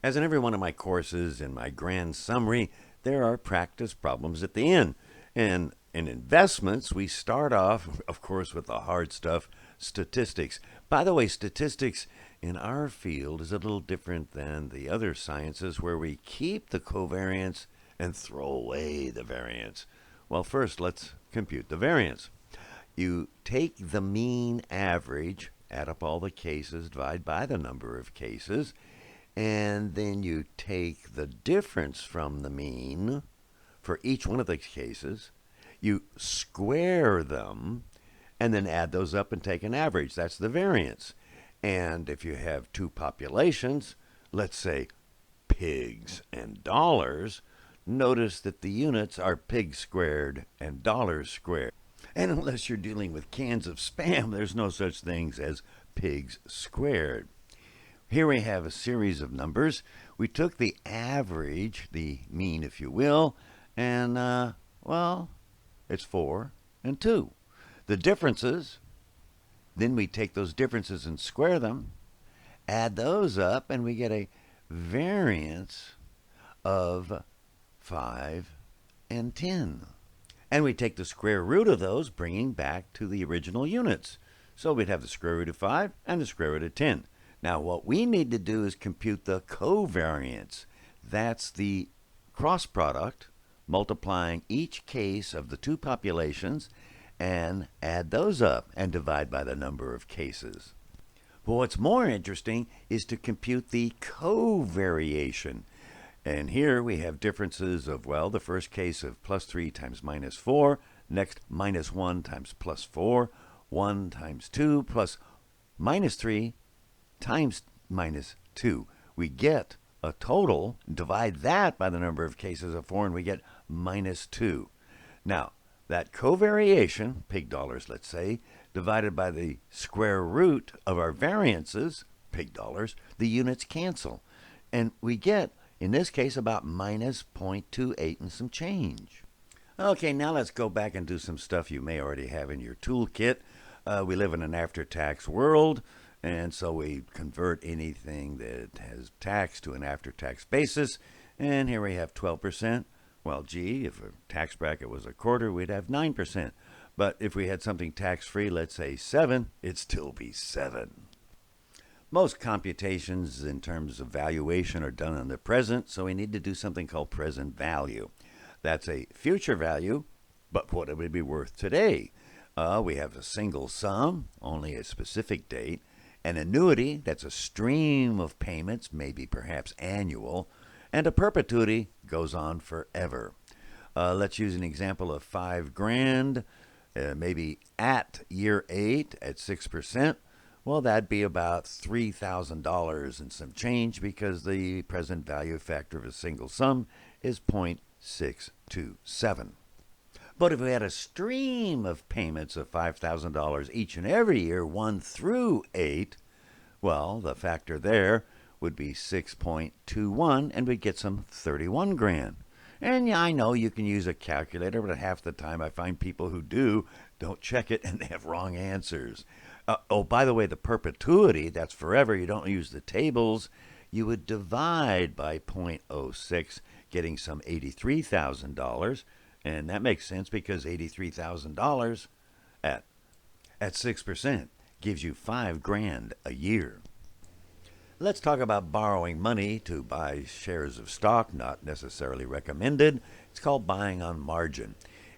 As in every one of my courses, in my grand summary, there are practice problems at the end. And in investments, we start off, of course, with the hard stuff, statistics. By the way, statistics in our field is a little different than the other sciences where we keep the covariance and throw away the variance. Well, first, let's compute the variance. You take the mean average, add up all the cases, divide by the number of cases, and then you take the difference from the mean for each one of the cases, you square them, and then add those up and take an average. That's the variance. And if you have two populations, let's say pigs and dollars, notice that the units are pigs squared and dollars squared. And unless you're dealing with cans of Spam, there's no such things as pigs squared. Here we have a series of numbers. We took the average, the mean if you will, and well, it's 4 and 2. The differences, then we take those differences and square them, add those up, and we get a variance of 5 and 10. And we take the square root of those, bringing back to the original units. So we'd have the square root of 5 and the square root of 10. Now, what we need to do is compute the covariance. That's the cross product, multiplying each case of the two populations, and add those up and divide by the number of cases. But what's more interesting is to compute the covariation. And here we have differences of, well, the first case of plus 3 times minus 4, next minus 1 times plus 4, 1 times 2 plus minus 3 times minus 2. We get a total, divide that by the number of cases of 4, and we get minus 2. Now, that covariation, pig dollars let's say, divided by the square root of our variances, pig dollars, the units cancel. And we get, in this case, about minus 0.28 and some change. Okay, now let's go back and do some stuff you may already have in your toolkit. We live in an after-tax world, and so we convert anything that has tax to an after-tax basis. And here we have 12%. Well, gee, if a tax bracket was a quarter, we'd have 9%. But if we had something tax-free, let's say 7, it'd still be 7. Most computations in terms of valuation are done in the present, so we need to do something called present value. That's a future value, but what it would be worth today. We have a single sum, only a specific date. An annuity, that's a stream of payments, maybe perhaps annual. And a perpetuity goes on forever. Let's use an example of $5,000, maybe at year 8 at 6%. Well, that'd be about $3,000 and some change because the present value factor of a single sum is 0.627. But if we had a stream of payments of $5,000 each and every year, 1 through 8, well, the factor there would be 6.21, and we'd get some 31 grand. And yeah, I know you can use a calculator, but half the time I find people who don't check it and they have wrong answers. Oh, by the way, the perpetuity, that's forever. You don't use the tables. You would divide by 0.06, getting some $83,000. And that makes sense because $83,000 at 6% gives you $5,000 a year. Let's talk about borrowing money to buy shares of stock, not necessarily recommended. It's called buying on margin.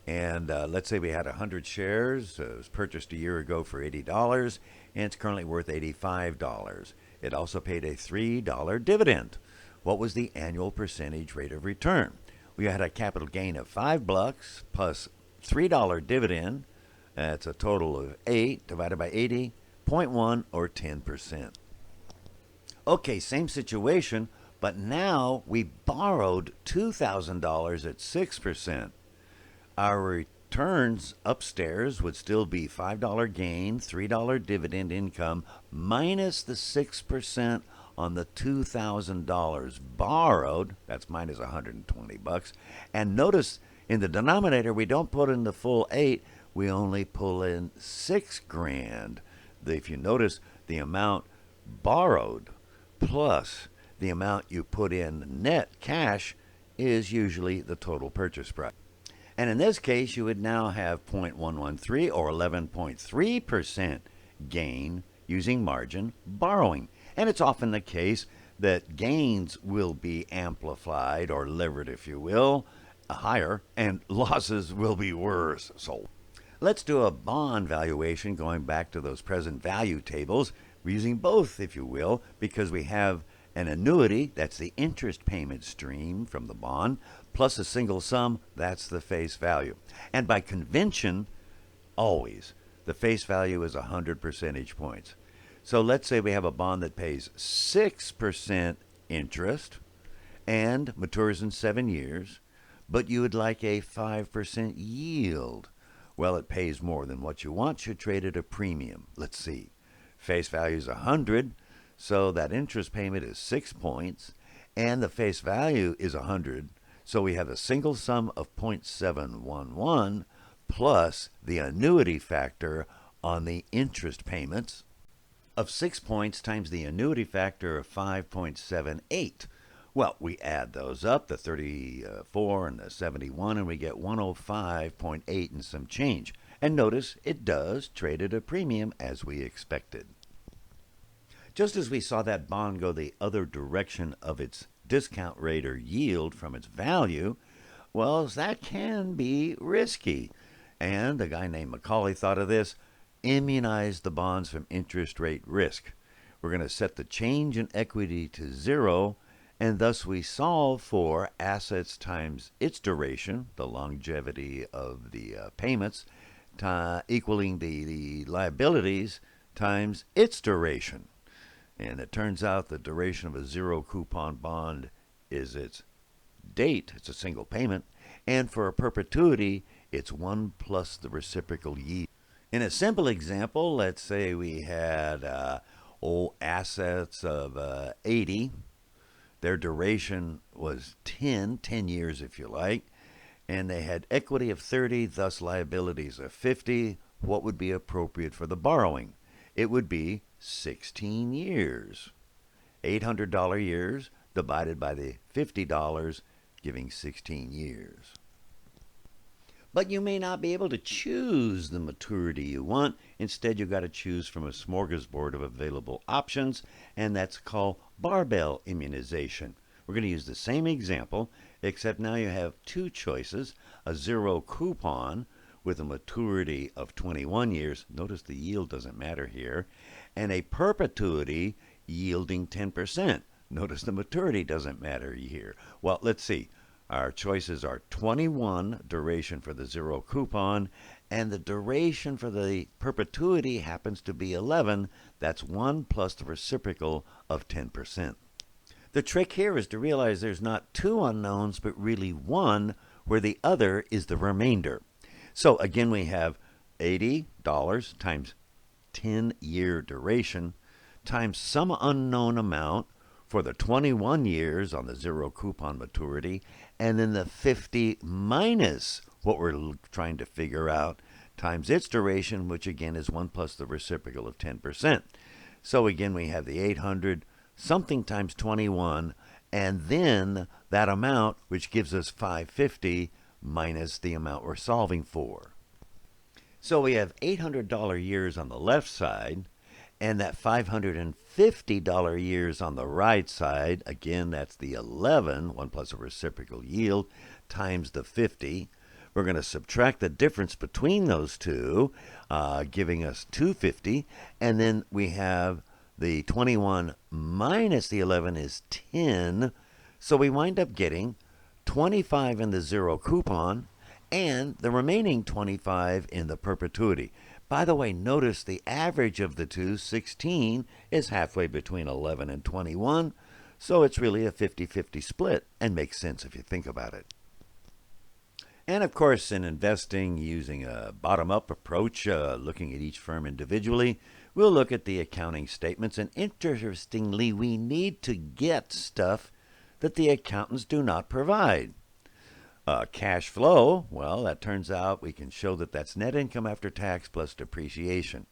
And let's say we had 100 shares. It was purchased a year ago for $80, and it's currently worth $85. It also paid a $3 dividend. What was the annual percentage rate of return? We had a capital gain of $5 plus $3 dividend. That's a total of 8 divided by 80, 0.1 or 10%. Okay, same situation, but now we borrowed $2,000 at 6%. Our returns upstairs would still be $5 gain, $3 dividend income, minus the 6% on the $2,000 borrowed. That's minus $120. And notice In the denominator, we don't put in the full 8, we only pull in 6 grand. If you notice, the amount borrowed plus the amount you put in net cash is usually the total purchase price. And in this case, you would now have 0.113 or 11.3% gain using margin borrowing. And it's often the case that gains will be amplified or levered, if you will, higher, and losses will be worse. So let's do a bond valuation going back to those present value tables. We're using both, if you will, because we have an annuity, that's the interest payment stream from the bond, plus a single sum, that's the face value. And by convention, always, the face value is 100 percentage points. So let's say we have a bond that pays 6% interest and matures in 7 years, but you would like a 5% yield. Well, it pays more than what you want, should trade at a premium. Let's see. Face value is 100, so that interest payment is 6 points, and the face value is 100, so we have a single sum of 0.711 plus the annuity factor on the interest payments of 6 points times the annuity factor of 5.78. Well, we add those up, the 34 and the 71, and we get 105.8 and some change. And notice it does trade at a premium as we expected. Just as we saw that bond go the other direction of its discount rate or yield from its value, well, that can be risky. And a guy named Macaulay thought of this: immunize the bonds from interest rate risk. We're going to set the change in equity to 0, and thus we solve for assets times its duration, the longevity of the payments, equaling the liabilities times its duration. And it turns out the duration of a zero coupon bond is its date. It's a single payment. And for a perpetuity, it's 1 plus the reciprocal yield. In a simple example, let's say we had assets of 80. Their duration was 10 years if you like. And they had equity of 30, thus liabilities of 50. What would be appropriate for the borrowing? It would be 16 years. $800 years divided by the $50, giving 16 years. But you may not be able to choose the maturity you want. Instead, you've got to choose from a smorgasbord of available options, and that's called barbell immunization. We're going to use the same example, except now you have two choices: a zero coupon with a maturity of 21 years. Notice the yield doesn't matter here. And a perpetuity yielding 10%. Notice the maturity doesn't matter here. Well, let's see. Our choices are 21 duration for the zero coupon, and the duration for the perpetuity happens to be 11. That's 1 plus the reciprocal of 10%. The trick here is to realize there's not two unknowns, but really one, where the other is the remainder. So again, we have $80 times 10-year duration times some unknown amount for the 21 years on the zero coupon maturity, and then the 50 minus what we're trying to figure out times its duration, which again is 1 plus the reciprocal of 10%. So again, we have the 800 something times 21, and then that amount, which gives us 550 minus the amount we're solving for. So we have $800 years on the left side, and that $550 years on the right side. Again, that's the 11, 1 plus a reciprocal yield, times the 50. We're going to subtract the difference between those two, giving us 250, and then we have the 21 minus the 11 is 10, so we wind up getting 25 in the zero coupon and the remaining 25 in the perpetuity. By the way, notice the average of the two, 16, is halfway between 11 and 21, so it's really a 50-50 split, and makes sense if you think about it. And of course, in investing using a bottom-up approach, looking at each firm individually, we'll look at the accounting statements, and interestingly, we need to get stuff that the accountants do not provide. Cash flow, well, that turns out we can show that that's net income after tax plus depreciation.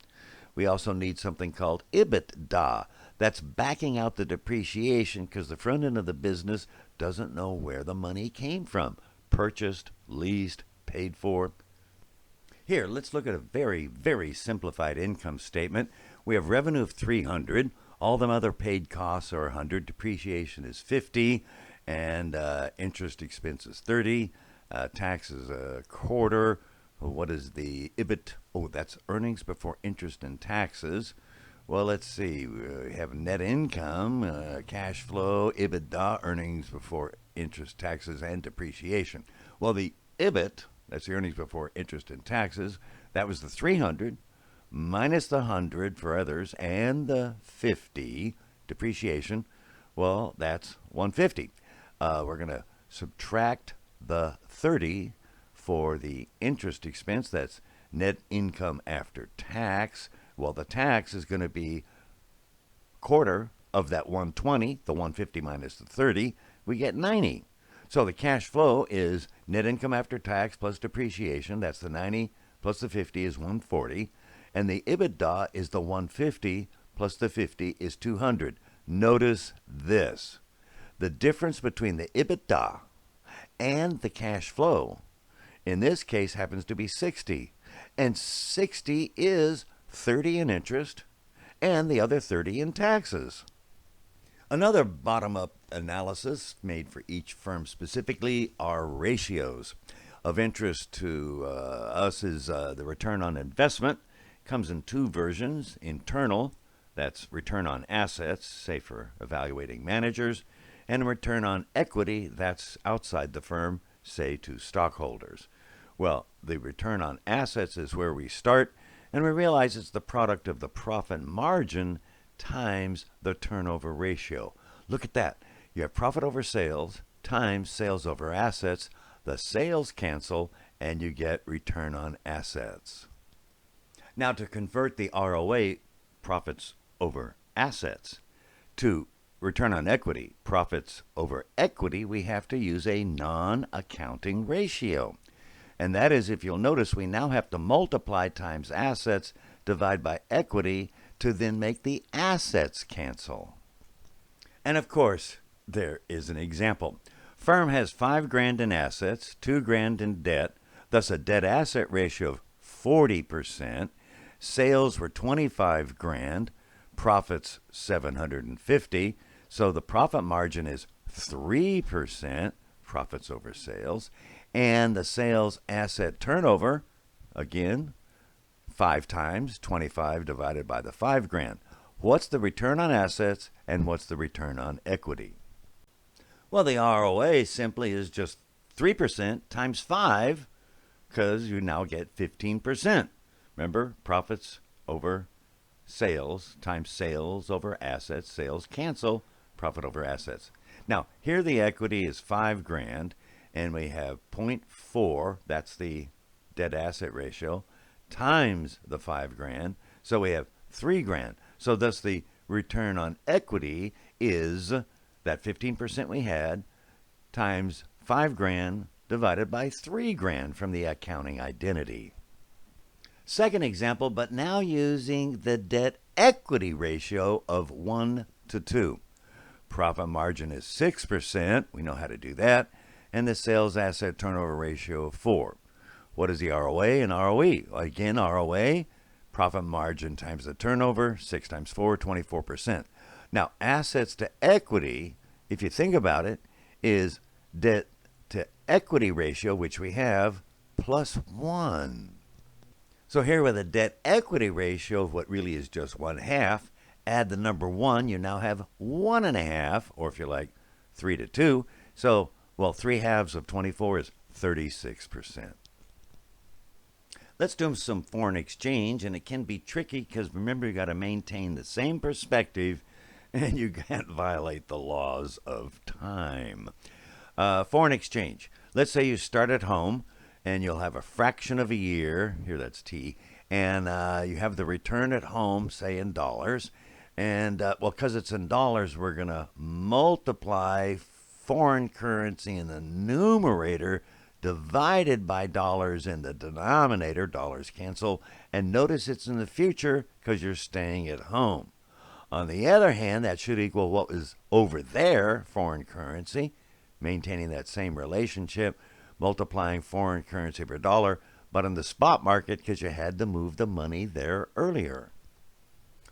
We also need something called EBITDA. That's backing out the depreciation because the front end of the business doesn't know where the money came from. Purchased, leased, paid for. Here, let's look at a very, very simplified income statement. We have revenue of 300. All the other paid costs are 100. Depreciation is 50. And interest expense is 30. Taxes a quarter. What is the EBIT? Oh, that's earnings before interest and taxes. Well, let's see. We have net income, cash flow, EBITDA, earnings before interest, taxes, and depreciation. Well, the EBIT, that's the earnings before interest and taxes, that was the 300 minus the 100 for others and the 50 depreciation. Well, that's 150. We're going to subtract the 30 for the interest expense. That's net income after tax. Well, the tax is going to be quarter of that 120, the 150 minus the 30. We get 90. So the cash flow is net income after tax plus depreciation. That's the 90 plus the 50 is 140. And the EBITDA is the 150 plus the 50 is 200. Notice this. The difference between the EBITDA and the cash flow in this case happens to be 60. And 60 is 30 in interest and the other 30 in taxes. Another bottom-up analysis made for each firm specifically are ratios. Of interest to us is the return on investment. Comes in two versions. Internal, that's return on assets, say for evaluating managers, and return on equity, that's outside the firm, say to stockholders. Well, the return on assets is where we start, and we realize it's the product of the profit margin times the turnover ratio. Look at that. You have profit over sales times sales over assets. The sales cancel, and you get return on assets. Now, to convert the ROA, profits over assets, to return on equity, profits over equity, we have to use a non-accounting ratio. And that is, if you'll notice, we now have to multiply times assets, divide by equity, to then make the assets cancel. And of course, there is an example. Firm has $5,000 in assets, $2,000 in debt, thus a debt-asset ratio of 40%. Sales were $25,000, profits $750. So the profit margin is 3%, profits over sales, and the sales asset turnover, again, 5 times 25 divided by the $5,000. What's the return on assets and what's the return on equity? Well, the ROA simply is just 3% times 5, because you now get 15%. Remember, profits over sales times sales over assets. Sales cancel, profit over assets. Now, here the equity is $5,000, and we have 0.4, that's the debt asset ratio, times the $5,000. So we have $3,000. So thus the return on equity is that 15% we had times $5,000 divided by $3,000 from the accounting identity. Second example, but now using the debt equity ratio of 1 to 2. Profit margin is 6%. We know how to do that. And the sales asset turnover ratio of 4. What is the ROA and ROE? Again, ROA, profit margin times the turnover, 6 times 4, 24%. Now, assets to equity, if you think about it, is debt to equity ratio, which we have, plus 1. So here with a debt equity ratio of what really is just 1/2, add the number 1, you now have 1.5, or if you like, 3 to 2. So, well, 3/2 of 24 is 36%. Let's do some foreign exchange, and it can be tricky because remember, you got to maintain the same perspective, and you can't violate the laws of time. Foreign exchange. Let's say you start at home, and you'll have a fraction of a year, here that's T, and you have the return at home, say in dollars, and well, because it's in dollars, we're going to multiply foreign currency in the numerator divided by dollars in the denominator. Dollars cancel. And notice it's in the future because you're staying at home. On the other hand, that should equal what was over there, foreign currency, maintaining that same relationship, multiplying foreign currency per dollar, but in the spot market because you had to move the money there earlier.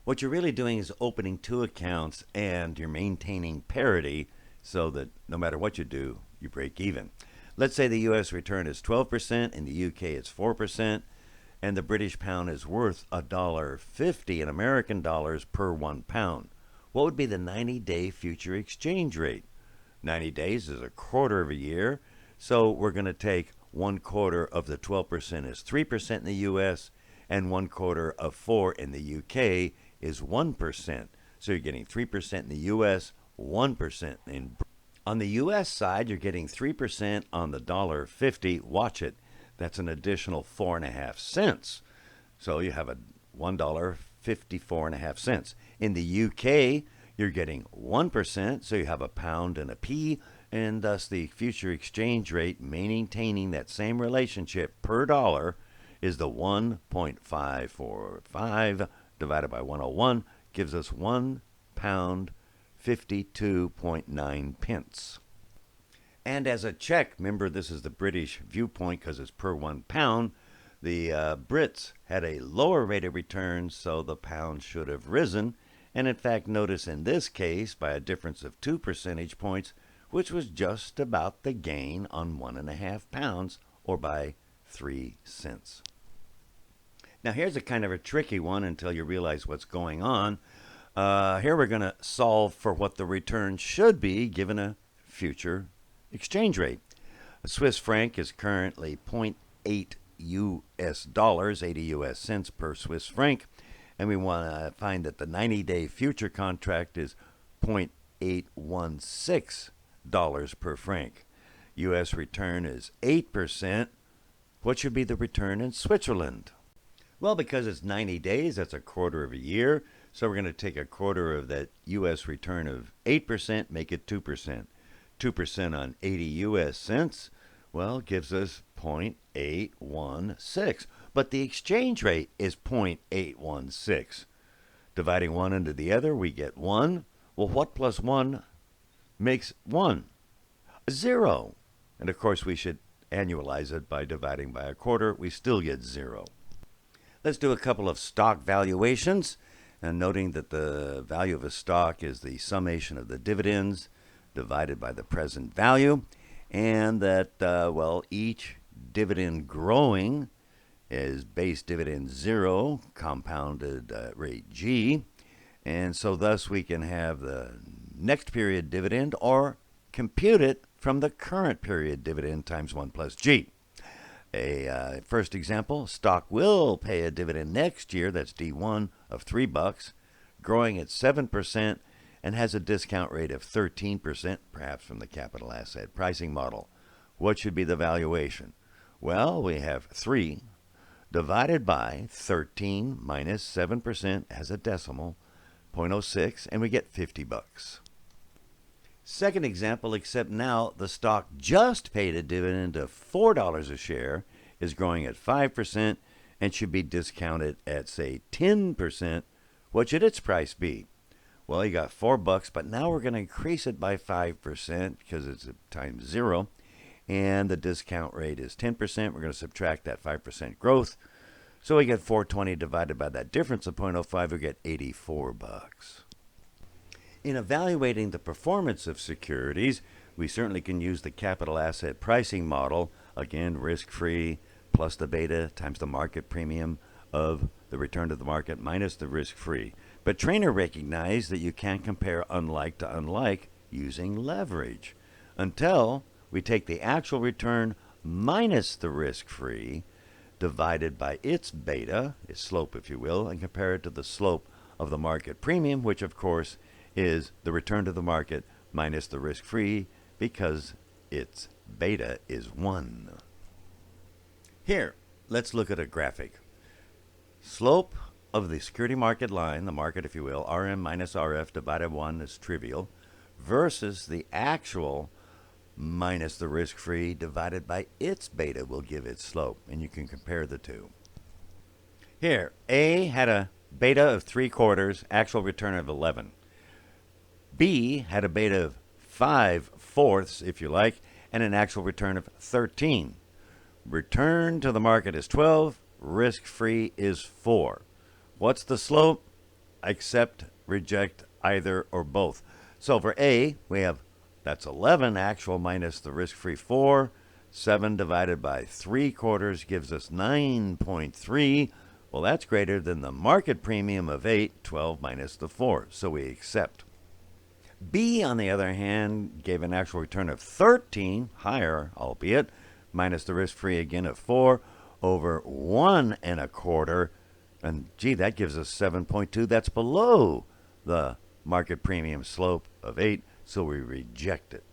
What you're really doing is opening two accounts and you're maintaining parity so that no matter what you do, you break even. Let's say the U.S. return is 12%, in the U.K. it's 4%, and the British pound is worth $1.50 in American dollars per 1 pound. What would be the 90-day future exchange rate? 90 days is a quarter of a year, so we're going to take 1/4 of the 12% is 3% in the U.S., and 1/4 of 4 in the U.K. is 1%. So you're getting 3% in the U.S., 1% in. On the U.S. side, you're getting 3% on the $1.50. Watch it. That's an additional 4.5 cents. So you have a $1.54.5. In the UK, you're getting 1%, so you have a pound and a p, and thus the future exchange rate, maintaining that same relationship per dollar, is the 1.545 divided by 101, gives us 1 pound 52.9 pence. And as a check, remember this is the British viewpoint because it's per 1 pound, the Brits had a lower rate of return, so the pound should have risen. And in fact, notice in this case by a difference of 2 percentage points, which was just about the gain on 1.5 pounds, or by 3 cents. Now here's a kind of a tricky one until you realize what's going on. Here we're going to solve for what the return should be given a future exchange rate. A Swiss franc is currently 0.8 US dollars, 80 US cents per Swiss franc, and we want to find that the 90-day future contract is 0.816 dollars per franc. US return is 8%. What should be the return in Switzerland? Well, because it's 90 days, that's a quarter of a year, so we're going to take a quarter of that US return of 8%, make it 2%. 2% on 80 US cents, well, gives us 0.816. But the exchange rate is 0.816. Dividing one into the other, we get 1. Well, what plus 1 makes 1? 0. And of course, we should annualize it by dividing by a quarter. We still get 0. Let's do a couple of stock valuations, and noting that the value of a stock is the summation of the dividends divided by the present value, and that, each dividend growing is base dividend 0, compounded rate G, and so thus we can have the next period dividend or compute it from the current period dividend times 1 plus G. A first example, stock will pay a dividend next year, that's D1, of $3, growing at 7%, and has a discount rate of 13%, perhaps from the capital asset pricing model. What should be the valuation? Well, we have 3 divided by 13 minus 7% as a decimal, 0.06, and we get $50. Second example, except now the stock just paid a dividend of $4 a share, is growing at 5%, and should be discounted at, say, 10%. What should its price be? Well, you got $4, but now we're going to increase it by 5% because it's times 0, and the discount rate is 10%. We're going to subtract that 5% growth, so we get $4.20 divided by that difference of 0.05. We get $84. In evaluating the performance of securities, we certainly can use the capital asset pricing model, again, risk-free plus the beta times the market premium of the return to the market minus the risk-free. But Trainer recognized that you can't compare unlike to unlike using leverage until we take the actual return minus the risk-free divided by its beta, its slope if you will, and compare it to the slope of the market premium, which of course is the return to the market minus the risk-free because its beta is 1. Here, let's look at a graphic. Slope of the security market line, the market if you will, RM minus RF divided 1 is trivial, versus the actual minus the risk-free divided by its beta will give its slope, and you can compare the two. Here, A had a beta of 3/4, actual return of 11. B had a beta of 5/4, if you like, and an actual return of 13. Return to the market is 12, risk-free is 4. What's the slope? Accept, reject, either or both. So for A, we have that's 11 actual minus the risk-free 4. 7 divided by 3/4 gives us 9.3. Well, that's greater than the market premium of 8, 12 minus the 4. So we accept. B, on the other hand, gave an actual return of 13, higher, albeit, minus the risk-free again of 4 over 1 1/4. And gee, that gives us 7.2. That's below the market premium slope of 8, so we reject it.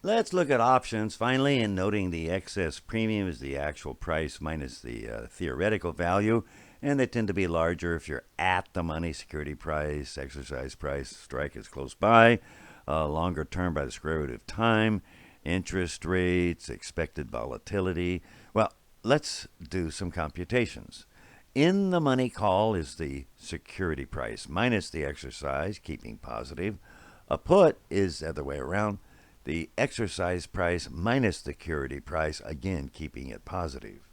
Let's look at options finally, and noting the excess premium is the actual price minus the theoretical value, and they tend to be larger if you're at the money security price, exercise price, strike is close by, longer term by the square root of time, interest rates, expected volatility. Well, let's do some computations. In the money call is the security price minus the exercise, keeping positive. A put is the other way around, the exercise price minus the security price, again keeping it positive.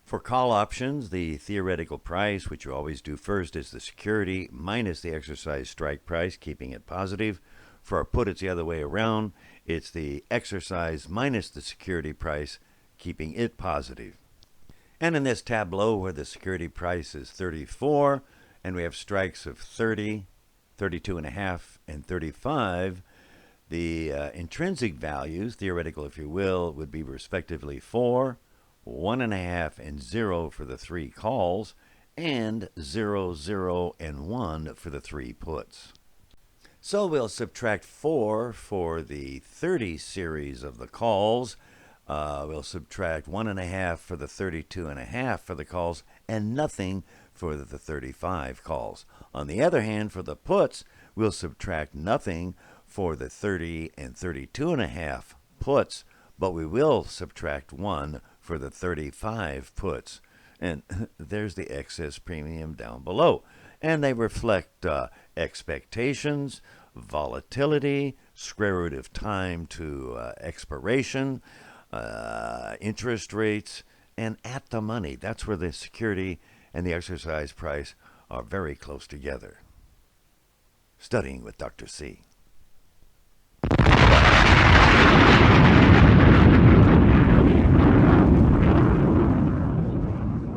For call options, the theoretical price, which you always do first, is the security minus the exercise strike price, keeping it positive. For a put, it's the other way around. It's the exercise minus the security price, keeping it positive. And in this tableau where the security price is 34 and we have strikes of 30, 32.5, and 35, the intrinsic values, theoretical if you will, would be respectively 4, 1.5, and 0 for the 3 calls, and 0, 0, and 1 for the 3 puts. So we'll subtract 4 for the 30 series of the calls. We'll subtract 1.5 for the 32.5 for the calls, and nothing for the 35 calls. On the other hand, for the puts, we'll subtract nothing for the 30 and 32.5 puts, but we will subtract 1 for the 35 puts. And there's the excess premium down below. And they reflect expectations, volatility, square root of time to expiration, interest rates, and at the money. That's where the security and the exercise price are very close together. Studying with Dr. C.